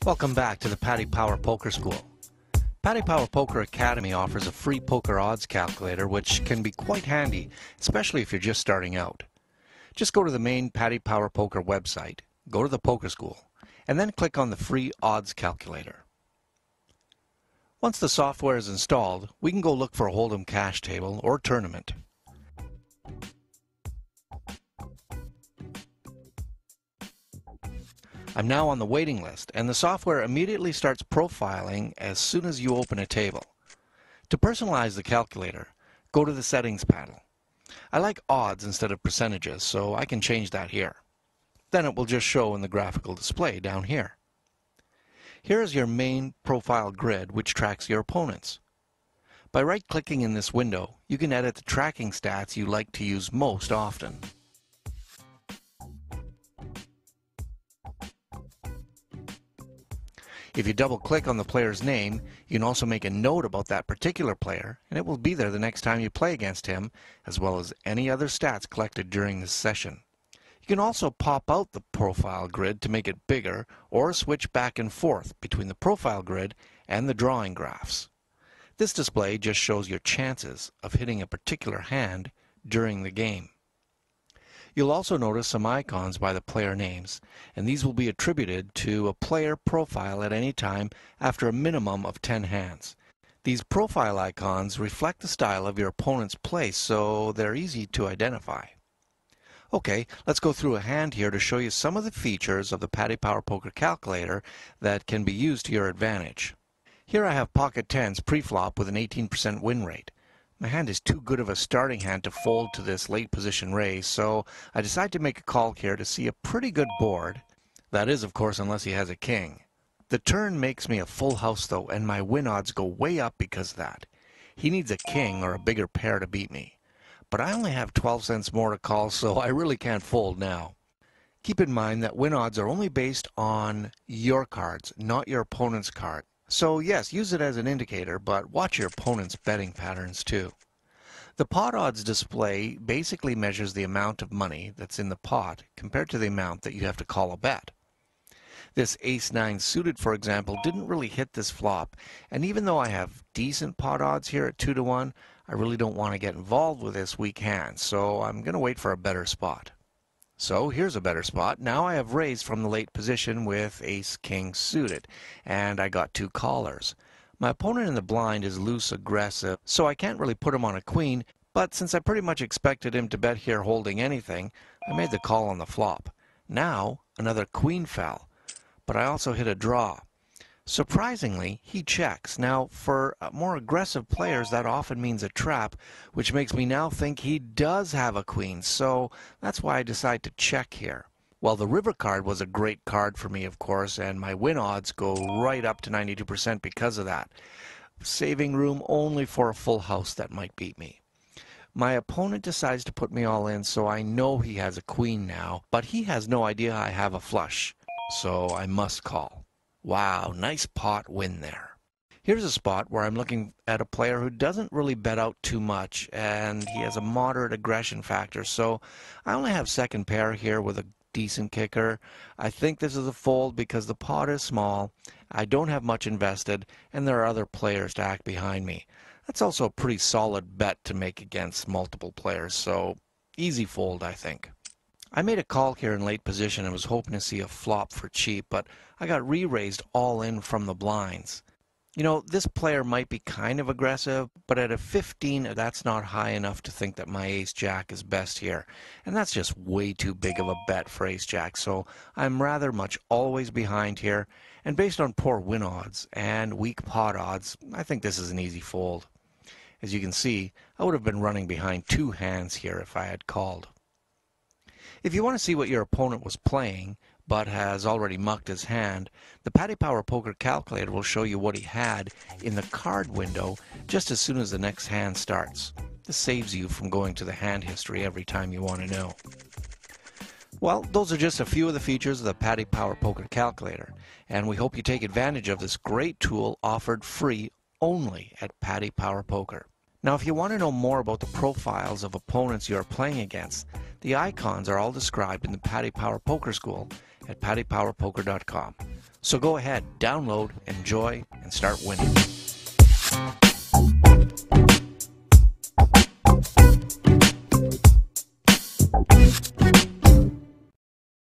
Welcome back to the Paddy Power Poker School. Paddy Power Poker Academy offers a free poker odds calculator which can be quite handy, especially if you're just starting out. Just go to the main Paddy Power Poker website, go to the Poker School, and then click on the free odds calculator. Once the software is installed, we can go look for a Hold'em cash table or tournament. I'm now on the waiting list, and the software immediately starts profiling as soon as you open a table. To personalize the calculator, go to the settings panel. I like odds instead of percentages, so I can change that here. Then it will just show in the graphical display down here. Here is your main profile grid, which tracks your opponents. By right-clicking in this window, you can edit the tracking stats you like to use most often. If you double-click on the player's name, you can also make a note about that particular player, and it will be there the next time you play against him, as well as any other stats collected during this session. You can also pop out the profile grid to make it bigger, or switch back and forth between the profile grid and the drawing graphs. This display just shows your chances of hitting a particular hand during the game. You'll also notice some icons by the player names, and these will be attributed to a player profile at any time after a minimum of 10 hands. These profile icons reflect the style of your opponent's play, so they're easy to identify. Okay, let's go through a hand here to show you some of the features of the Paddy Power Poker Calculator that can be used to your advantage. Here I have pocket tens pre-flop with an 18% win rate. My hand is too good of a starting hand to fold to this late position raise, so I decide to make a call here to see a pretty good board. That is, of course, unless he has a king. The turn makes me a full house though, and my win odds go way up because of that. He needs a king or a bigger pair to beat me. But I only have 12 cents more to call, so I really can't fold now. Keep in mind that win odds are only based on your cards, not your opponent's card. So yes, use it as an indicator, but watch your opponent's betting patterns too. The pot odds display basically measures the amount of money that's in the pot compared to the amount that you have to call a bet. This ace-9 suited, for example, didn't really hit this flop, and even though I have decent pot odds here at 2-1, I really don't want to get involved with this weak hand, so I'm going to wait for a better spot. So here's a better spot. Now I have raised from the late position with ace-king suited, and I got two callers. My opponent in the blind is loose aggressive, so I can't really put him on a queen, but since I pretty much expected him to bet here holding anything, I made the call on the flop. Now another queen fell, but I also hit a draw. Surprisingly, he checks. Now, for more aggressive players, that often means a trap, which makes me now think he does have a queen, so that's why I decide to check here. Well, the river card was a great card for me, of course, and my win odds go right up to 92% because of that. Saving room only for a full house that might beat me. My opponent decides to put me all in, so I know he has a queen now, but he has no idea I have a flush, so I must call. Wow, nice pot win there. Here's a spot where I'm looking at a player who doesn't really bet out too much, and he has a moderate aggression factor, so I only have second pair here with a decent kicker. I think this is a fold because the pot is small, I don't have much invested, and there are other players to act behind me. That's also a pretty solid bet to make against multiple players, so easy fold, I think. I made a call here in late position and was hoping to see a flop for cheap, but I got re-raised all in from the blinds. You know, this player might be kind of aggressive, but at a 15, that's not high enough to think that my ace-jack is best here. And that's just way too big of a bet for ace-jack, so I'm rather much always behind here. And based on poor win odds and weak pot odds, I think this is an easy fold. As you can see, I would have been running behind two hands here if I had called. If you want to see what your opponent was playing, but has already mucked his hand, the Paddy Power Poker Calculator will show you what he had in the card window just as soon as the next hand starts. This saves you from going to the hand history every time you want to know. Well, those are just a few of the features of the Paddy Power Poker Calculator, and we hope you take advantage of this great tool offered free only at Paddy Power Poker. Now, if you want to know more about the profiles of opponents you are playing against, the icons are all described in the Paddy Power Poker School, at paddypowerpoker.com. So go ahead, download, enjoy, and start winning.